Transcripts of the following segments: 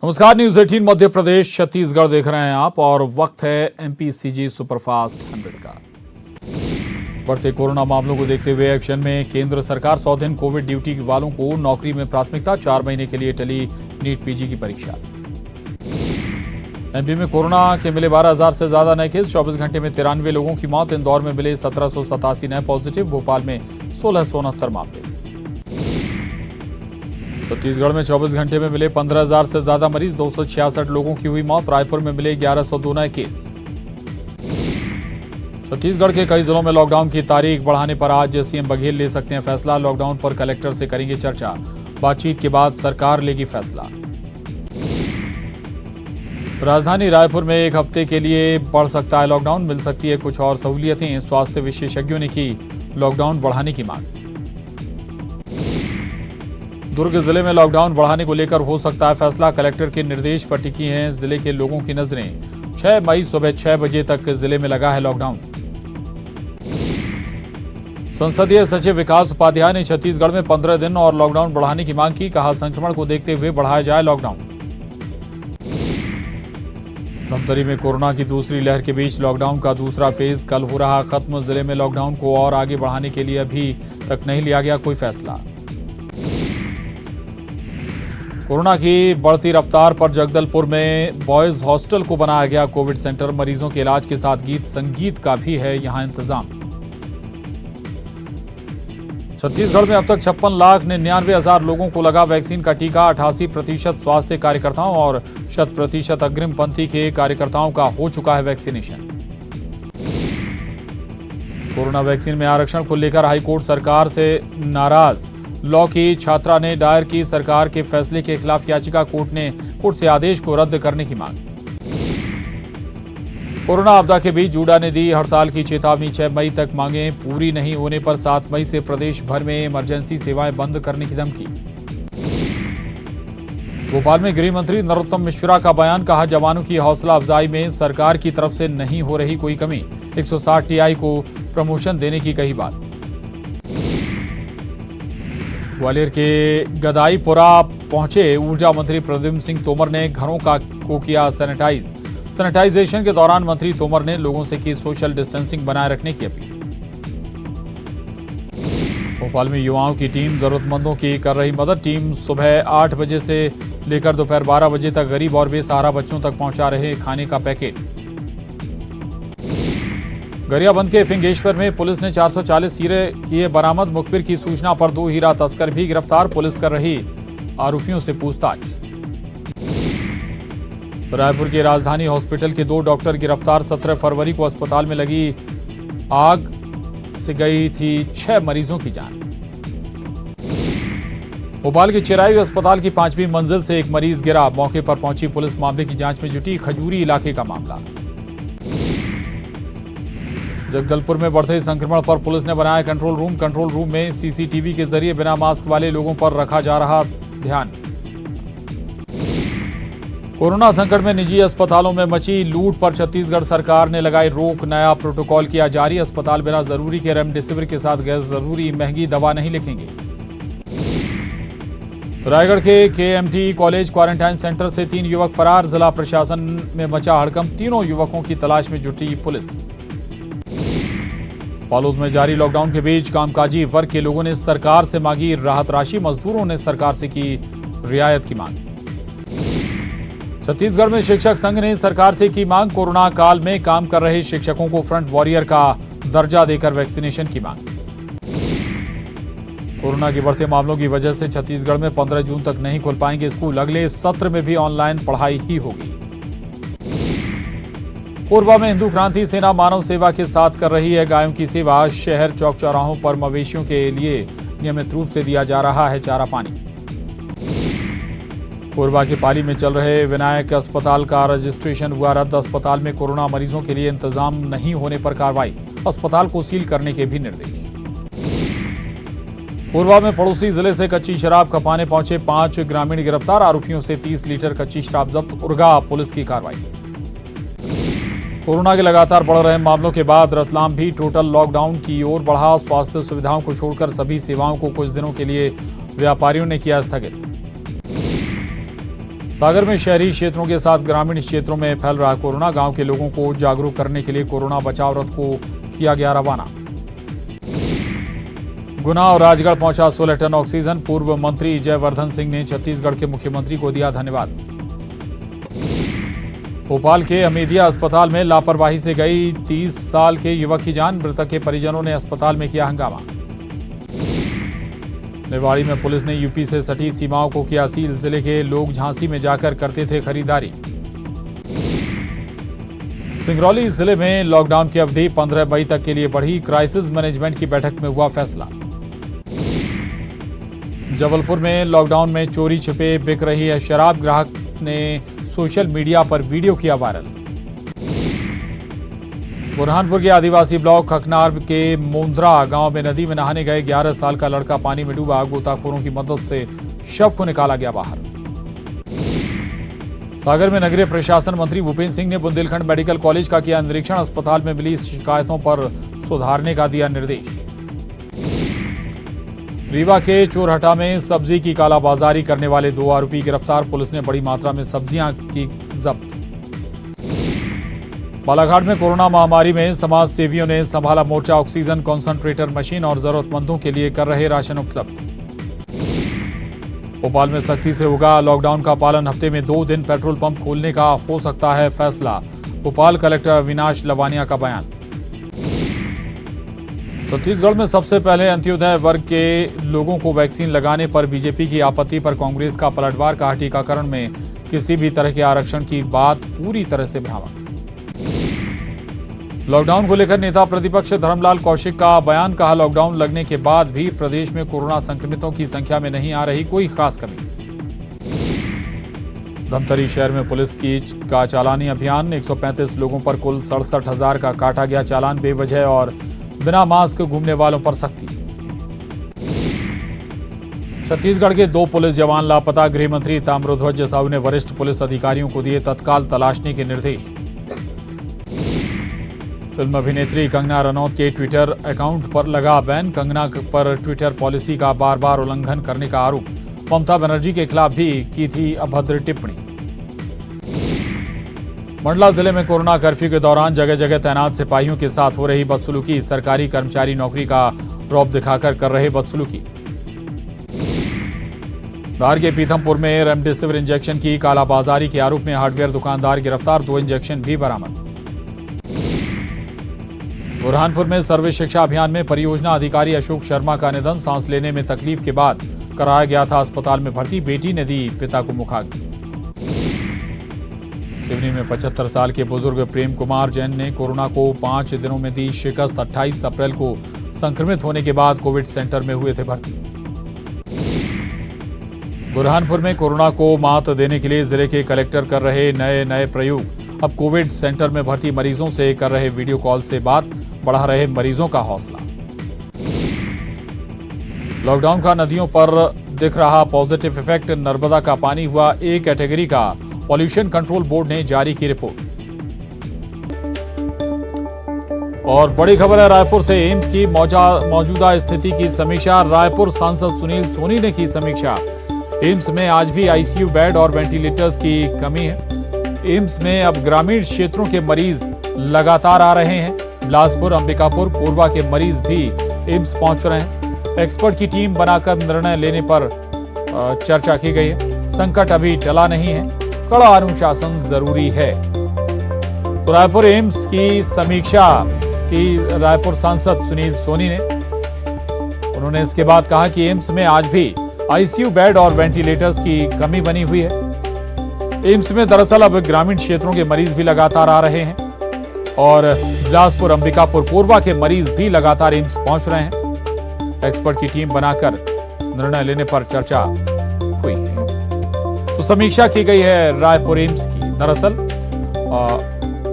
नमस्कार, न्यूज 18 मध्य प्रदेश छत्तीसगढ़ देख रहे हैं आप और वक्त है एमपीसीजी सुपरफास्ट 100 का। बढ़ते कोरोना मामलों को देखते हुए एक्शन में केंद्र सरकार 100 दिन कोविड ड्यूटी वालों को नौकरी में प्राथमिकता। 4 महीने के लिए टली नीट पीजी की परीक्षा। एमपी में कोरोना के मिले 12,000 से ज्यादा नए केस। 24 घंटे में 93 लोगों की मौत। इंदौर में मिले 1787 नए पॉजिटिव। भोपाल में 1669 मामले। छत्तीसगढ़ में 24 घंटे में मिले 15,000 से ज्यादा मरीज। 266 लोगों की हुई मौत। रायपुर में मिले 1102 नए केस। छत्तीसगढ़ के कई जिलों में लॉकडाउन की तारीख बढ़ाने पर आज सीएम बघेल ले सकते हैं फैसला। लॉकडाउन पर कलेक्टर से करेंगे चर्चा। बातचीत के बाद सरकार लेगी फैसला। राजधानी रायपुर में एक हफ्ते के लिए बढ़ सकता है लॉकडाउन। मिल सकती है कुछ और सहूलियतें। स्वास्थ्य विशेषज्ञों ने की लॉकडाउन बढ़ाने की मांग। दुर्ग जिले में लॉकडाउन बढ़ाने को लेकर हो सकता है फैसला। कलेक्टर के निर्देश पर टिकी हैं जिले के लोगों की नजरें। 6 मई सुबह 6 बजे तक जिले में लगा है लॉकडाउन। संसदीय सचिव विकास उपाध्याय ने छत्तीसगढ़ में 15 दिन और लॉकडाउन बढ़ाने की मांग की। कहा, संक्रमण को देखते हुए बढ़ाया जाए लॉकडाउन। धमतरी में कोरोना की दूसरी लहर के बीच लॉकडाउन का दूसरा फेज कल हो रहा खत्म। जिले में लॉकडाउन को और आगे बढ़ाने के लिए अभी तक नहीं लिया गया कोई फैसला। कोरोना की बढ़ती रफ्तार पर जगदलपुर में बॉयज हॉस्टल को बनाया गया कोविड सेंटर। मरीजों के इलाज के साथ गीत संगीत का भी है यहां इंतजाम। छत्तीसगढ़ में अब तक 56,99,000 लोगों को लगा वैक्सीन का टीका। 88% स्वास्थ्य कार्यकर्ताओं और 100% अग्रिम पंक्ति के कार्यकर्ताओं का हो चुका है वैक्सीनेशन। कोरोना वैक्सीन में आरक्षण को लेकर हाईकोर्ट सरकार से नाराज। लॉ की छात्रा ने दायर की सरकार के फैसले के खिलाफ याचिका। कोर्ट से आदेश को रद्द करने की मांग। कोरोना आपदा के बीच जूडा ने दी हड़ताल की चेतावनी। 6 मई तक मांगे पूरी नहीं होने पर 7 मई से प्रदेश भर में इमरजेंसी सेवाएं बंद करने की धमकी। भोपाल में गृह मंत्री नरोत्तम मिश्रा का बयान। कहा, जवानों की हौसला अफजाई में सरकार की तरफ से नहीं हो रही कोई कमी। 160 टीआई को प्रमोशन देने की कही बात। ग्वालियर के गदाईपुरा पहुंचे ऊर्जा मंत्री प्रद्युम्न सिंह तोमर ने घरों को किया सैनिटाइज। सैनिटाइजेशन के दौरान मंत्री तोमर ने लोगों से की सोशल डिस्टेंसिंग बनाए रखने की अपील। भोपाल में युवाओं की टीम जरूरतमंदों की कर रही मदद। टीम सुबह 8 बजे से लेकर दोपहर 12 बजे तक गरीब और बेसहारा बच्चों तक पहुंचा रहे खाने का पैकेट। गरियाबंद के फिंगेश्वर में पुलिस ने 440 हीरे किए बरामद। मुखबिर की सूचना पर 2 हीरा तस्कर भी गिरफ्तार। पुलिस कर रही आरोपियों से पूछताछ। रायपुर के राजधानी हॉस्पिटल के 2 डॉक्टर गिरफ्तार। 17 फरवरी को अस्पताल में लगी आग से गई थी 6 मरीजों की जान। भोपाल के चिरायु अस्पताल की 5वीं मंजिल से एक मरीज गिरा। मौके पर पहुंची पुलिस मामले की जांच में जुटी। खजूरी इलाके का मामला। जगदलपुर में बढ़ते संक्रमण पर पुलिस ने बनाया कंट्रोल रूम। कंट्रोल रूम में सीसीटीवी के जरिए बिना मास्क वाले लोगों पर रखा जा रहा ध्यान। कोरोना संकट में निजी अस्पतालों में मची लूट पर छत्तीसगढ़ सरकार ने लगाई रोक। नया प्रोटोकॉल किया जारी। अस्पताल बिना जरूरी के रेमडेसिविर के साथ गैर जरूरी महंगी दवा नहीं लिखेंगे। रायगढ़ के केएमटी कॉलेज क्वारंटाइन सेंटर से 3 युवक फरार। जिला प्रशासन में मचा हड़कंप। तीनों युवकों की तलाश में जुटी पुलिस। बालोद में जारी लॉकडाउन के बीच कामकाजी वर्ग के लोगों ने सरकार से मांगी राहत राशि। मजदूरों ने सरकार से की रियायत की मांग। छत्तीसगढ़ में शिक्षक संघ ने सरकार से की मांग। कोरोना काल में काम कर रहे शिक्षकों को फ्रंट वॉरियर का दर्जा देकर वैक्सीनेशन की मांग। कोरोना के बढ़ते मामलों की वजह से छत्तीसगढ़ में 15 जून तक नहीं खुल पाएंगे स्कूल। अगले सत्र में भी ऑनलाइन पढ़ाई ही होगी। कोरबा में हिंदू क्रांति सेना मानव सेवा के साथ कर रही है गायों की सेवा। शहर चौक चौराहों पर मवेशियों के लिए नियमित रूप से दिया जा रहा है चारा पानी। कोरबा के पाली में चल रहे विनायक अस्पताल का रजिस्ट्रेशन हुआ रद्द। अस्पताल में कोरोना मरीजों के लिए इंतजाम नहीं होने पर कार्रवाई। अस्पताल को सील करने के भी निर्देश। कोरबा में पड़ोसी जिले से कच्ची शराब खपाने पहुंचे 5 ग्रामीण गिरफ्तार। आरोपियों से 30 लीटर कच्ची शराब जब्त। उर्गा पुलिस की कार्रवाई। कोरोना के लगातार बढ़ रहे मामलों के बाद रतलाम भी टोटल लॉकडाउन की ओर बढ़ा। स्वास्थ्य सुविधाओं को छोड़कर सभी सेवाओं को कुछ दिनों के लिए व्यापारियों ने किया स्थगित। सागर में शहरी क्षेत्रों के साथ ग्रामीण क्षेत्रों में फैल रहा कोरोना। गांव के लोगों को जागरूक करने के लिए कोरोना बचाव रथ को किया गया रवाना। गुना और राजगढ़ पहुंचा 16 टन ऑक्सीजन। पूर्व मंत्री जयवर्धन सिंह ने छत्तीसगढ़ के मुख्यमंत्री को दिया धन्यवाद। भोपाल के हमीदिया अस्पताल में लापरवाही से गई 30 साल के युवक की जान। मृतक के परिजनों ने अस्पताल में किया हंगामा। निवाड़ी में पुलिस ने यूपी से सटी सीमाओं को किया सील। जिले के लोग झांसी में जाकर करते थे खरीदारी। सिंगरौली जिले में लॉकडाउन की अवधि 15 मई तक के लिए बढ़ी। क्राइसिस मैनेजमेंट की बैठक में हुआ फैसला। जबलपुर में लॉकडाउन में चोरी छिपे बिक रही है शराब। ग्राहक ने सोशल मीडिया पर वीडियो किया वायरल। बुरहानपुर के आदिवासी ब्लॉक खकनार के मोंद्रा गांव में नदी में नहाने गए 11 साल का लड़का पानी में डूबा। गोताखोरों की मदद से शव को निकाला गया बाहर। सागर में नगरीय प्रशासन मंत्री भूपेंद्र सिंह ने बुंदेलखंड मेडिकल कॉलेज का किया निरीक्षण। अस्पताल में मिली शिकायतों पर सुधारने का दिया निर्देश। रीवा के चोरहटा में सब्जी की कालाबाजारी करने वाले 2 आरोपी गिरफ्तार। पुलिस ने बड़ी मात्रा में सब्जियां की जब्त। बालाघाट में कोरोना महामारी में समाज सेवियों ने संभाला मोर्चा। ऑक्सीजन कॉन्संट्रेटर मशीन और जरूरतमंदों के लिए कर रहे राशन उपलब्ध। भोपाल में सख्ती से होगा लॉकडाउन का पालन। हफ्ते में 2 दिन पेट्रोल पंप खोलने का हो सकता है फैसला। भोपाल कलेक्टर अविनाश लवानिया का बयान। छत्तीसगढ़ में सबसे पहले अंत्योदय वर्ग के लोगों को वैक्सीन लगाने पर बीजेपी की आपत्ति पर कांग्रेस का पलटवार। कहा टीकाकरण में किसी भी तरह के आरक्षण की बात पूरी तरह से भ्रामक। लॉकडाउन को लेकर नेता प्रतिपक्ष धर्मलाल कौशिक का बयान। कहा लॉकडाउन लगने के बाद भी प्रदेश में कोरोना संक्रमितों की संख्या में नहीं आ रही कोई खास कमी। धमतरी शहर में पुलिस की का चालानी अभियान। 135 लोगों पर कुल 67,000 का काटा गया चालान। बेवजह और बिना मास्क घूमने वालों पर सख्ती। छत्तीसगढ़ के 2 पुलिस जवान लापता। गृह मंत्री ताम्रध्वज साहू ने वरिष्ठ पुलिस अधिकारियों को दिए तत्काल तलाशने के निर्देश। फिल्म अभिनेत्री कंगना रनौत के ट्विटर अकाउंट पर लगा बैन। कंगना पर ट्विटर पॉलिसी का बार-बार उल्लंघन करने का आरोप। ममता बनर्जी के खिलाफ भी की थी अभद्र टिप्पणी। मंडला जिले में कोरोना कर्फ्यू के दौरान जगह जगह तैनात सिपाहियों के साथ हो रही बदसलूकी। सरकारी कर्मचारी नौकरी का रौब दिखाकर कर रहे बदसलूकी। धार के पीथमपुर में रेमडेसिविर इंजेक्शन की कालाबाजारी के आरोप में हार्डवेयर दुकानदार गिरफ्तार। 2 इंजेक्शन भी बरामद। बुरहानपुर में सर्वे शिक्षा अभियान में परियोजना अधिकारी अशोक शर्मा का निधन। सांस लेने में तकलीफ के बाद कराया गया था अस्पताल में भर्ती। बेटी ने दी पिता को मुखाग्नि। सिवनी में 75 साल के बुजुर्ग प्रेम कुमार जैन ने कोरोना को 5 दिनों में दी शिकस्त। 28 अप्रैल को संक्रमित होने के बाद कोविड सेंटर में हुए थे भर्ती। बुरहानपुर में कोरोना को मात देने के लिए जिले के कलेक्टर कर रहे नए प्रयोग। अब कोविड सेंटर में भर्ती मरीजों से कर रहे वीडियो कॉल से बात। बढ़ा रहे मरीजों का हौसला। लॉकडाउन का नदियों पर दिख रहा पॉजिटिव इफेक्ट। नर्मदा का पानी हुआ A कैटेगरी का। पॉल्यूशन कंट्रोल बोर्ड ने जारी की रिपोर्ट। और बड़ी खबर है रायपुर से। एम्स की मौजूदा स्थिति की समीक्षा। रायपुर सांसद सुनील सोनी ने की समीक्षा। एम्स में आज भी आईसीयू बेड और वेंटिलेटर्स की कमी है। एम्स में अब ग्रामीण क्षेत्रों के मरीज लगातार आ रहे हैं। बिलासपुर, अंबिकापुर, कोरबा के मरीज भी एम्स पहुंच रहे हैं। एक्सपर्ट की टीम बनाकर निर्णय लेने पर चर्चा की गई है। संकट अभी टला नहीं है। कड़ा अनुशासन जरूरी है। तो रायपुर एम्स की समीक्षा की रायपुर सांसद सुनील सोनी ने। उन्होंने इसके बाद कहा कि एम्स में आज भी आईसीयू बेड और वेंटिलेटर्स की कमी बनी हुई है। एम्स में दरअसल अब ग्रामीण क्षेत्रों के मरीज भी लगातार आ रहे हैं और बिलासपुर, अंबिकापुर, कोरबा के मरीज भी लगातार एम्स पहुंच रहे हैं। एक्सपर्ट की टीम बनाकर निर्णय लेने पर चर्चा हुई है। तो समीक्षा की गई है रायपुर एम्स की। दरअसल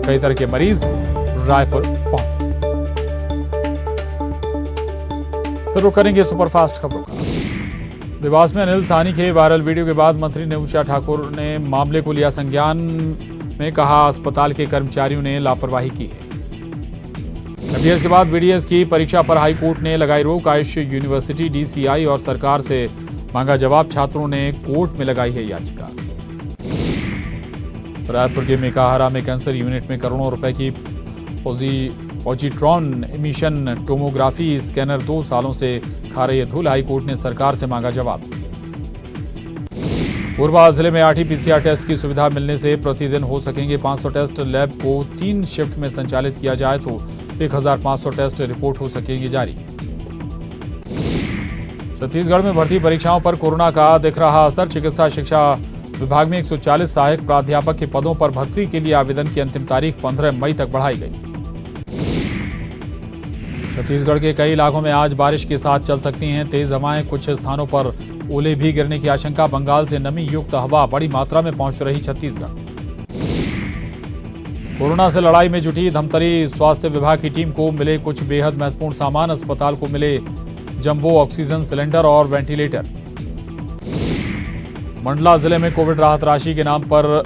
कई तरह के मरीज रायपुर पहुंचे। फिर रुक करेंगे सुपरफास्ट खबरों का। देवास में अनिल साहनी के वायरल वीडियो के बाद मंत्री उषा ठाकुर ने मामले को लिया संज्ञान में। कहा अस्पताल के कर्मचारियों ने लापरवाही की है। एमबीएस के बाद बीडीएस की परीक्षा पर हाईकोर्ट ने लगाई रोक। आयुष यूनिवर्सिटी, डीसीआई और सरकार से मांगा जवाब। छात्रों ने कोर्ट में लगाई है याचिका। रायपुर के मेकाहारा में कैंसर यूनिट में करोड़ों रुपए की पॉजिट्रॉन इमिशन टोमोग्राफी स्कैनर 2 सालों से खा रही है धूल। हाईकोर्ट ने सरकार से मांगा जवाब। कोरबा जिले में RT-PCR टेस्ट की सुविधा मिलने से प्रतिदिन हो सकेंगे 500 टेस्ट। लैब को 3 शिफ्ट में संचालित किया जाए तो 1500 टेस्ट रिपोर्ट हो सकेंगे जारी। छत्तीसगढ़ में भर्ती परीक्षाओं पर कोरोना का दिख रहा असर। चिकित्सा शिक्षा विभाग में 140 सहायक प्राध्यापक के पदों पर भर्ती के लिए आवेदन की अंतिम तारीख 15 मई तक बढ़ाई गई। छत्तीसगढ़ के कई इलाकों में आज बारिश के साथ चल सकती हैं तेज हवाएं। कुछ स्थानों पर ओले भी गिरने की आशंका। बंगाल से नमी युक्त हवा बड़ी मात्रा में पहुंच रही छत्तीसगढ़। कोरोना से लड़ाई में जुटी धमतरी स्वास्थ्य विभाग की टीम को मिले कुछ बेहद महत्वपूर्ण सामान। अस्पताल को मिले जंबो ऑक्सीजन सिलेंडर और वेंटिलेटर। मंडला जिले में कोविड राहत राशि के नाम पर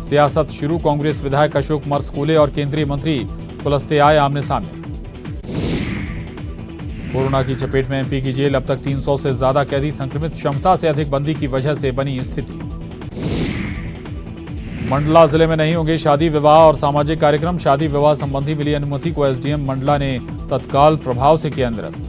सियासत शुरू। कांग्रेस विधायक अशोक मरसकोले और केंद्रीय मंत्री खुलस्ते आए आमने सामने। कोरोना की चपेट में MP की जेल। अब तक 300 से ज्यादा कैदी संक्रमित। क्षमता से अधिक बंदी की वजह से बनी स्थिति। मंडला जिले में नहीं होंगे शादी विवाह और सामाजिक कार्यक्रम। शादी विवाह संबंधी मिली अनुमति को SDM मंडला ने तत्काल प्रभाव से किया निरस्त।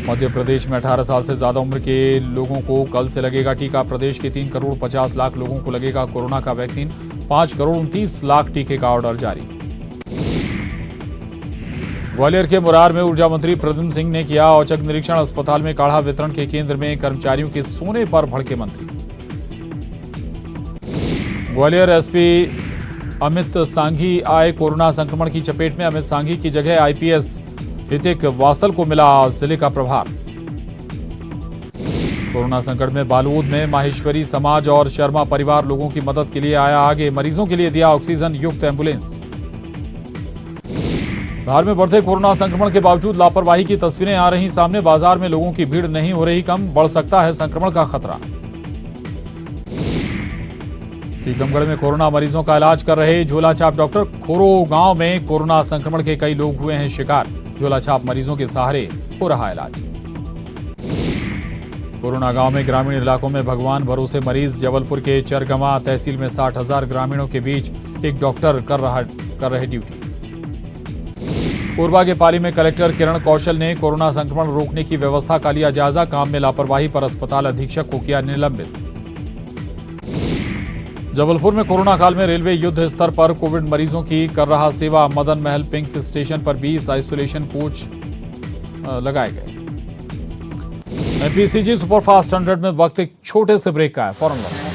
मध्य प्रदेश में 18 साल से ज्यादा उम्र के लोगों को कल से लगेगा टीका। प्रदेश के 3 करोड़ 50 लाख लोगों को लगेगा कोरोना का वैक्सीन। 5 करोड़ 29 लाख टीके का ऑर्डर जारी। ग्वालियर के मुरार में ऊर्जा मंत्री प्रद्युम्न सिंह ने किया औचक निरीक्षण। अस्पताल में काढ़ा वितरण के केंद्र में कर्मचारियों के सोने पर भड़के मंत्री। ग्वालियर SP अमित सांघी आए कोरोना संक्रमण की चपेट में। अमित सांघी की जगह IPS ऋतिक वासल को मिला जिले का प्रभार। कोरोना संकट में बालोद में माहेश्वरी समाज और शर्मा परिवार लोगों की मदद के लिए आया आगे। मरीजों के लिए दिया ऑक्सीजन युक्त एम्बुलेंस। बिहार में बढ़ते कोरोना संक्रमण के बावजूद लापरवाही की तस्वीरें आ रही सामने। बाजार में लोगों की भीड़ नहीं हो रही कम। बढ़ सकता है संक्रमण का खतरा। टीकमगढ़ में कोरोना मरीजों का इलाज कर रहे झोलाछाप डॉक्टर। खोरो गांव में कोरोना संक्रमण के कई लोग हुए हैं शिकार। झोलाछाप मरीजों के सहारे हो रहा इलाज। कोरोना गांव में ग्रामीण इलाकों में भगवान भरोसे मरीज। जबलपुर के चरगमा तहसील में 60,000 ग्रामीणों के बीच एक डॉक्टर कर रहे ड्यूटी। कोरबा के पाली में कलेक्टर किरण कौशल ने कोरोना संक्रमण रोकने की व्यवस्था का लिया जायजा। काम में लापरवाही पर अस्पताल अधीक्षक को किया निलंबित। जबलपुर में कोरोना काल में रेलवे युद्ध स्तर पर कोविड मरीजों की कर रहा सेवा। मदन महल पिंक स्टेशन पर 20 आइसोलेशन कोच लगाए गए। MPCG सुपरफास्ट 100 में वक्त एक छोटे से ब्रेक का है। फौरन लौटें।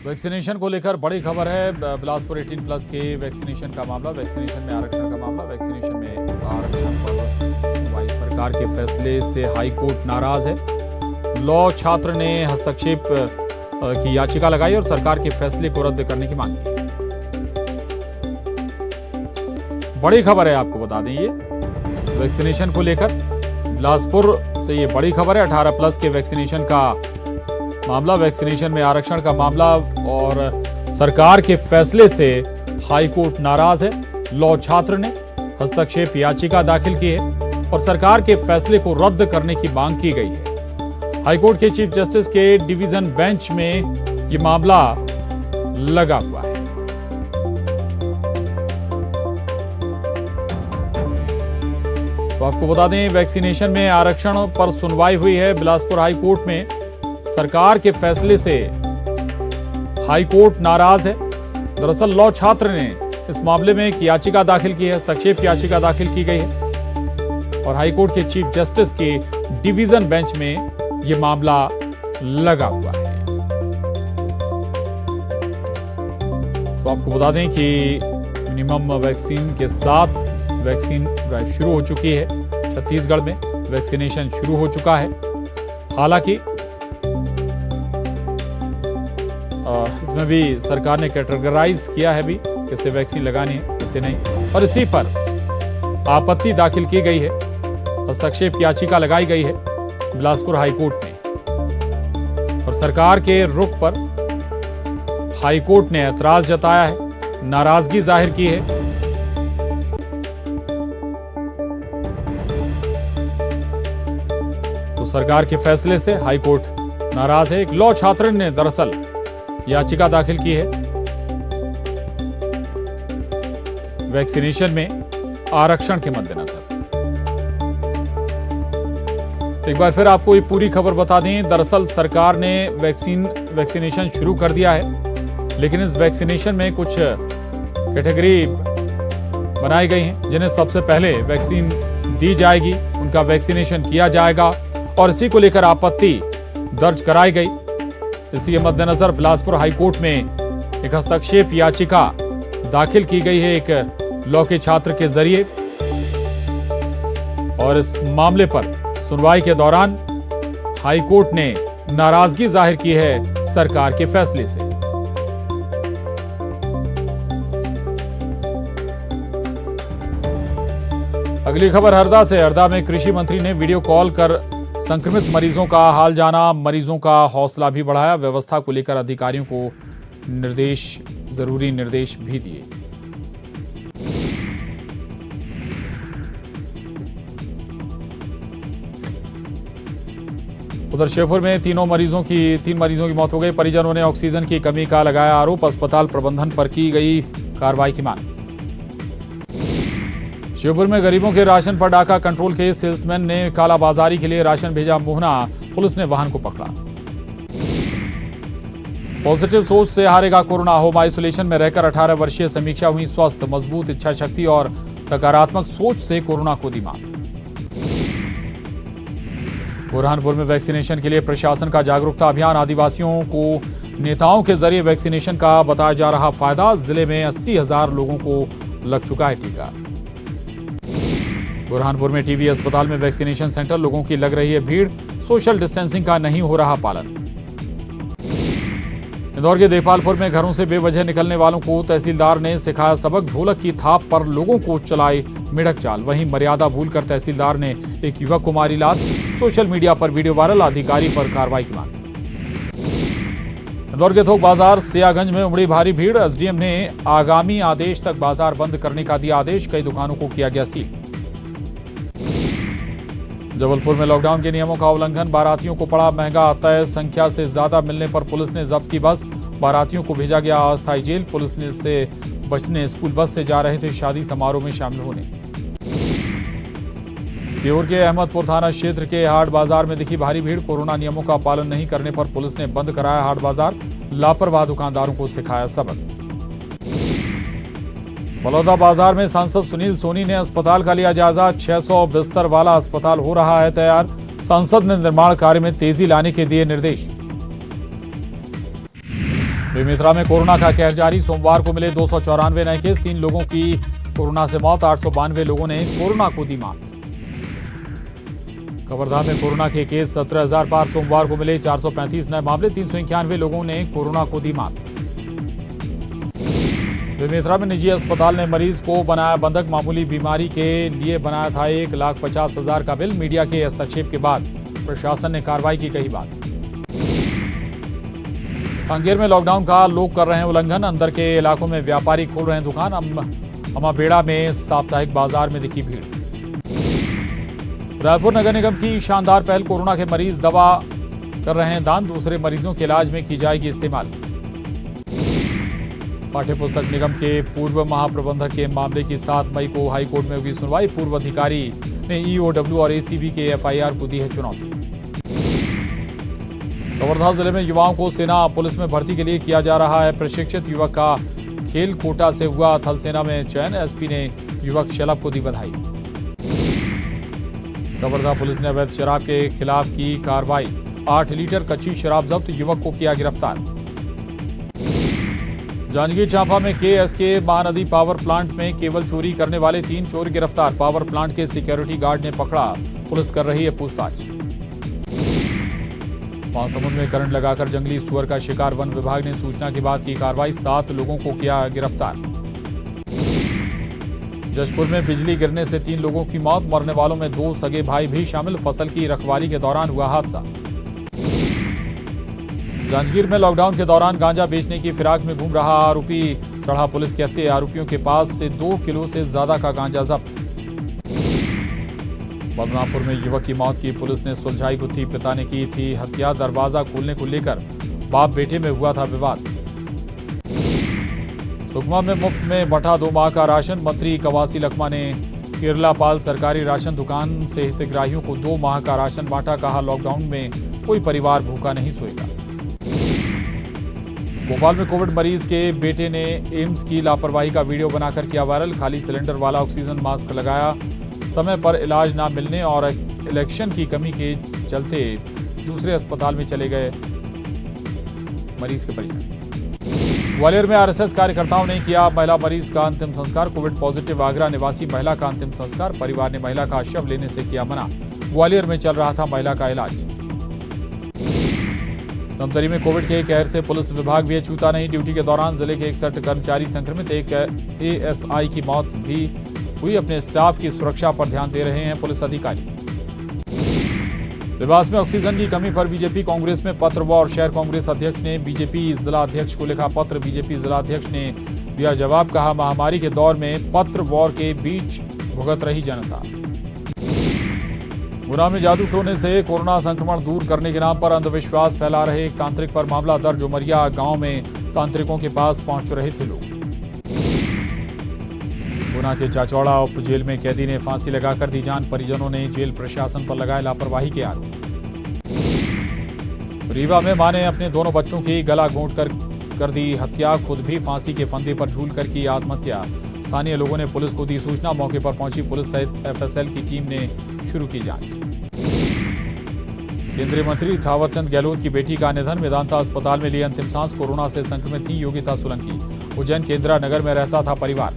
वैक्सीनेशन को लेकर बड़ी खबर है। बिलासपुर 18+ के वैक्सीनेशन का मामला। वैक्सीनेशन में आरक्षण का मामला। वैक्सीनेशन में आरक्षण पर सुनवाई। सरकार के फैसले से हाईकोर्ट नाराज है। लॉ छात्र ने हस्तक्षेप की याचिका लगाई और सरकार के फैसले को रद्द करने की मांग की। बड़ी खबर है, आपको बता दें ये वैक्सीनेशन को लेकर बिलासपुर से ये बड़ी खबर है। 18+ के वैक्सीनेशन का मामला। वैक्सीनेशन में आरक्षण का मामला और सरकार के फैसले से हाईकोर्ट नाराज है। लॉ छात्र ने हस्तक्षेप याचिका दाखिल की है और सरकार के फैसले को रद्द करने की मांग की गई है। हाईकोर्ट के चीफ जस्टिस के डिवीजन बेंच में ये मामला लगा हुआ है। तो आपको बता दें वैक्सीनेशन में आरक्षण पर सुनवाई हुई है बिलासपुर हाईकोर्ट में। सरकार के फैसले से हाईकोर्ट नाराज है। दरअसल लॉ छात्र ने इस मामले में एक याचिका दाखिल की है। हस्तक्षेप याचिका दाखिल की गई है और हाईकोर्ट के चीफ जस्टिस के डिवीजन बेंच में यह मामला लगा हुआ है। तो आपको बता दें कि मिनिमम वैक्सीन के साथ वैक्सीन ड्राइव शुरू हो चुकी है। छत्तीसगढ़ में वैक्सीनेशन शुरू हो चुका है। हालांकि इसमें भी सरकार ने कैटेगराइज किया है भी किसे वैक्सीन लगानी है किसे नहीं, और इसी पर आपत्ति दाखिल की गई है। हस्तक्षेप याचिका लगाई गई है बिलासपुर हाईकोर्ट में और सरकार के रुख पर हाईकोर्ट ने ऐतराज जताया है, नाराजगी जाहिर की है। सरकार के फैसले से हाईकोर्ट नाराज है। एक लॉ छात्र ने दरअसल याचिका दाखिल की है वैक्सीनेशन में आरक्षण के मद्देनजर। एक बार फिर आपको ये पूरी खबर बता दें। दरअसल सरकार ने वैक्सीनेशन शुरू कर दिया है, लेकिन इस वैक्सीनेशन में कुछ कैटेगरी बनाई गई हैं जिन्हें सबसे पहले वैक्सीन दी जाएगी, उनका वैक्सीनेशन किया जाएगा और इसी को लेकर आपत्ति दर्ज कराई गई। इसी के मद्देनजर बिलासपुर हाईकोर्ट में एक हस्तक्षेप याचिका दाखिल की गई है एक लॉ के छात्र के जरिए, और इस मामले पर सुनवाई के दौरान हाईकोर्ट ने नाराजगी जाहिर की है सरकार के फैसले से। अगली खबर हरदा से। हरदा में कृषि मंत्री ने वीडियो कॉल कर संक्रमित मरीजों का हाल जाना, मरीजों का हौसला भी बढ़ाया। व्यवस्था को लेकर अधिकारियों को जरूरी निर्देश भी दिए। उधर श्योपुर में तीन मरीजों की मौत हो गई। परिजनों ने ऑक्सीजन की कमी का लगाया आरोप। अस्पताल प्रबंधन पर की गई कार्रवाई की मांग। श्योपुर में गरीबों के राशन पर डाका कंट्रोल के सेल्समैन ने कालाबाजारी के लिए राशन भेजा मोहना, पुलिस ने वाहन को पकड़ा। पॉजिटिव सोच से हारेगा कोरोना। होम आइसोलेशन में रहकर 18 वर्षीय समीक्षा हुई स्वस्थ। मजबूत इच्छा शक्ति और सकारात्मक सोच से कोरोना को दी मात। बुरहानपुर में वैक्सीनेशन के लिए प्रशासन का जागरूकता अभियान। आदिवासियों को नेताओं के जरिए वैक्सीनेशन का बताया जा रहा फायदा। जिले में 80,000 लोगों को लग चुका है टीका। बुरहानपुर में टीबी अस्पताल में वैक्सीनेशन सेंटर, लोगों की लग रही है भीड़। सोशल डिस्टेंसिंग का नहीं हो रहा पालन। इंदौर के देपालपुर में घरों से बेवजह निकलने वालों को तहसीलदार ने सिखाया सबक। ढोलक की थाप पर लोगों को चलाई मिढ़क चाल। वहीं मर्यादा भूलकर तहसीलदार ने एक युवक को मारी लात। सोशल मीडिया पर वीडियो वायरल। अधिकारी पर कार्रवाई की मांग। इंदौर के थोक बाजार सियागंज में उमड़ी भारी भीड़। एसडीएम ने आगामी आदेश तक बाजार बंद करने का दिया आदेश। कई दुकानों को किया गया सील। जबलपुर में लॉकडाउन के नियमों का उल्लंघन। बारातियों को पड़ा महंगा। तय संख्या से ज्यादा मिलने पर पुलिस ने जब्त की बस। बारातियों को भेजा गया अस्थायी जेल। पुलिस ने से बचने स्कूल बस से जा रहे थे शादी समारोह में शामिल होने। सीहोर के अहमदपुर थाना क्षेत्र के हाट बाजार में दिखी भारी भीड़। कोरोना नियमों का पालन नहीं करने पर पुलिस ने बंद कराया हाट बाजार। लापरवाह दुकानदारों को सिखाया सबक। बलौदा बाजार में सांसद सुनील सोनी ने अस्पताल का लिया जायजा। 600 बिस्तर वाला अस्पताल हो रहा है तैयार। सांसद ने निर्माण कार्य में तेजी लाने के दिए निर्देश। बेमेतरा में कोरोना का कहर जारी। सोमवार को मिले 294 नए केस। 3 लोगों की कोरोना से मौत। 892 लोगों ने कोरोना को दी मात। कवर्धा में कोरोना के केस 17,000 पार। सोमवार को मिले 435 नए मामले। 391 लोगों ने कोरोना को दी मात। बेमेतरा में निजी अस्पताल ने मरीज को बनाया बंधक। मामूली बीमारी के लिए बनाया था 1,50,000 का बिल। मीडिया के हस्तक्षेप के बाद प्रशासन ने कार्रवाई की कही बात। कांकेर में लॉकडाउन का लोग कर रहे हैं उल्लंघन। अंदर के इलाकों में व्यापारी खोल रहे हैं दुकान। अमाबेड़ा में साप्ताहिक बाजार में दिखी भीड़। रायपुर नगर निगम की शानदार पहल। कोरोना के मरीज दवा कर रहे हैं दान। दूसरे मरीजों के इलाज में की जाएगी इस्तेमाल। पाठ्य पुस्तक निगम के पूर्व महाप्रबंधक के मामले की 7 मई को हाईकोर्ट में हुई सुनवाई। पूर्व अधिकारी ने ईओडब्ल्यू और एसीबी के एफआईआर को दी है चुनौती। कवर्धा जिले में युवाओं को सेना पुलिस में भर्ती के लिए किया जा रहा है प्रशिक्षित। युवक का खेल कोटा से हुआ थल सेना में चयन। एसपी ने युवक शलभ को दी बधाई। कवर्धा पुलिस ने अवैध शराब के खिलाफ की कार्रवाई। 8 लीटर कच्ची शराब जब्त। युवक को किया गिरफ्तार। जांजगीर चांपा में केएसके महानदी पावर प्लांट में केबल चोरी करने वाले 3 चोर गिरफ्तार। पावर प्लांट के सिक्योरिटी गार्ड ने पकड़ा। पुलिस कर रही है पूछताछ। महासमुंद में करंट लगाकर जंगली सुअर का शिकार। वन विभाग ने सूचना के बाद की कार्रवाई। 7 लोगों को किया गिरफ्तार। जशपुर में बिजली गिरने से 3 लोगों की मौत। मरने वालों में 2 सगे भाई भी शामिल। फसल की रखवाली के दौरान हुआ हादसा। जांजगीर में लॉकडाउन के दौरान गांजा बेचने की फिराक में घूम रहा आरोपी चढ़ा पुलिस के हत्थे। आरोपियों के पास से 2 किलो से ज्यादा का गांजा जब्त। बलरामपुर में युवक की मौत की पुलिस ने सुलझाई गुत्थी, पिता ने की थी हत्या। दरवाजा खोलने को लेकर बाप बेटे में हुआ था विवाद। सुकमा में मुफ्त में बंटा 2 माह का राशन। मंत्री कवासी लखमा ने केरलापाल सरकारी राशन दुकान से हितग्राहियों को 2 माह का राशन बांटा। कहा, लॉकडाउन में कोई परिवार भूखा नहीं सोएगा। भोपाल में कोविड मरीज के बेटे ने एम्स की लापरवाही का वीडियो बनाकर किया वायरल। खाली सिलेंडर वाला ऑक्सीजन मास्क लगाया, समय पर इलाज ना मिलने और इलेक्शन की कमी के चलते दूसरे अस्पताल में चले गए मरीज के परिजन। ग्वालियर में आरएसएस कार्यकर्ताओं ने किया महिला मरीज का अंतिम संस्कार। कोविड पॉजिटिव आगरा निवासी महिला का अंतिम संस्कार। परिवार ने महिला का शव लेने से किया मना। ग्वालियर में चल रहा था महिला का इलाज। धमतरी में कोविड के कहर से पुलिस विभाग भी छूता नहीं। ड्यूटी के दौरान जिले के 61 कर्मचारी संक्रमित। एक एएसआई की मौत भी हुई। अपने स्टाफ की सुरक्षा पर ध्यान दे रहे हैं पुलिस अधिकारी। देवास में ऑक्सीजन की कमी पर बीजेपी कांग्रेस में पत्र वॉर। शहर कांग्रेस अध्यक्ष ने बीजेपी जिला अध्यक्ष को लिखा पत्र। बीजेपी जिला अध्यक्ष ने दिया जवाब। कहा, महामारी के दौर में पत्र वॉर के बीच भुगत रही जनता। गुना में जादू टोने से कोरोना संक्रमण दूर करने के नाम पर अंधविश्वास फैला रहे एक तांत्रिक पर मामला दर्ज। उमरिया गांव में तांत्रिकों के पास पहुंच रहे थे लोग। गुना के चाचौड़ा उप जेल में कैदी ने फांसी लगाकर दी जान। परिजनों ने जेल प्रशासन पर लगाए लापरवाही के आरोप। रीवा में मां ने अपने दोनों बच्चों की गला घोंट कर दी हत्या। खुद भी फांसी के फंदे पर झूलकर की आत्महत्या। स्थानीय लोगों ने पुलिस को दी सूचना। मौके पर पहुंची पुलिस सहित एफएसएल की टीम ने शुरू की जांच। केंद्रीय मंत्री थावरचंद गहलोत की बेटी का निधन। मेदांता अस्पताल में ली अंतिम सांस। कोरोना से संक्रमित थी योगिता सोलंकी। उज्जैन केंद्रा नगर में रहता था परिवार।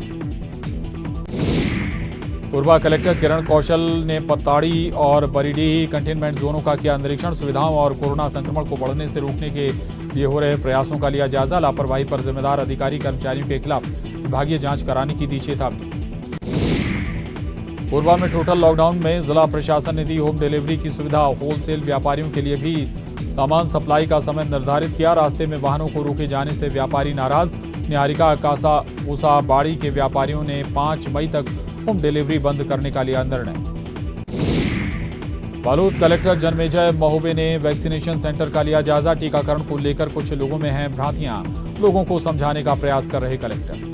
कोरबा कलेक्टर किरण कौशल ने पताड़ी और बरीडीह कंटेनमेंट जोनों का किया निरीक्षण। सुविधाओं और कोरोना संक्रमण को बढ़ने से रोकने के लिए हो रहे प्रयासों का लिया जायजा। लापरवाही पर जिम्मेदार अधिकारी कर्मचारियों के खिलाफ विभागीय जांच कराने की दी चेतावनी। कोरबा में टोटल लॉकडाउन में जिला प्रशासन ने दी होम डिलीवरी की सुविधा। होलसेल व्यापारियों के लिए भी सामान सप्लाई का समय निर्धारित किया। रास्ते में वाहनों को रोके जाने से व्यापारी नाराज। निहारिका कासा ऊसा बाड़ी के व्यापारियों ने 5 मई तक होम डिलीवरी बंद करने का लिया निर्णय। बालोद कलेक्टर जन्मेजय महोबे ने वैक्सीनेशन सेंटर का लिया जायजा। टीकाकरण को लेकर कुछ लोगों में हैं भ्रांतियां। लोगों को समझाने का प्रयास कर रहे कलेक्टर।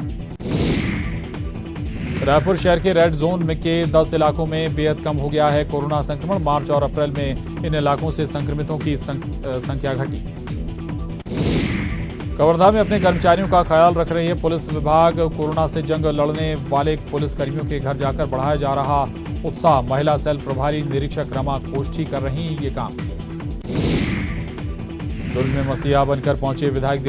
रायपुर शहर के रेड जोन में के 10 इलाकों में बेहद कम हो गया है कोरोना संक्रमण। मार्च और अप्रैल में इन इलाकों से संक्रमितों की संख्या घटी। कवर्धा में अपने कर्मचारियों का ख्याल रख रही है पुलिस विभाग। कोरोना से जंग लड़ने वाले पुलिसकर्मियों के घर जाकर बढ़ाया जा रहा उत्साह। महिला सेल प्रभारी निरीक्षक रमा कोष्ठी कर रही ये काम। दुर्ग में मसीहा बनकर पहुंचे विधायक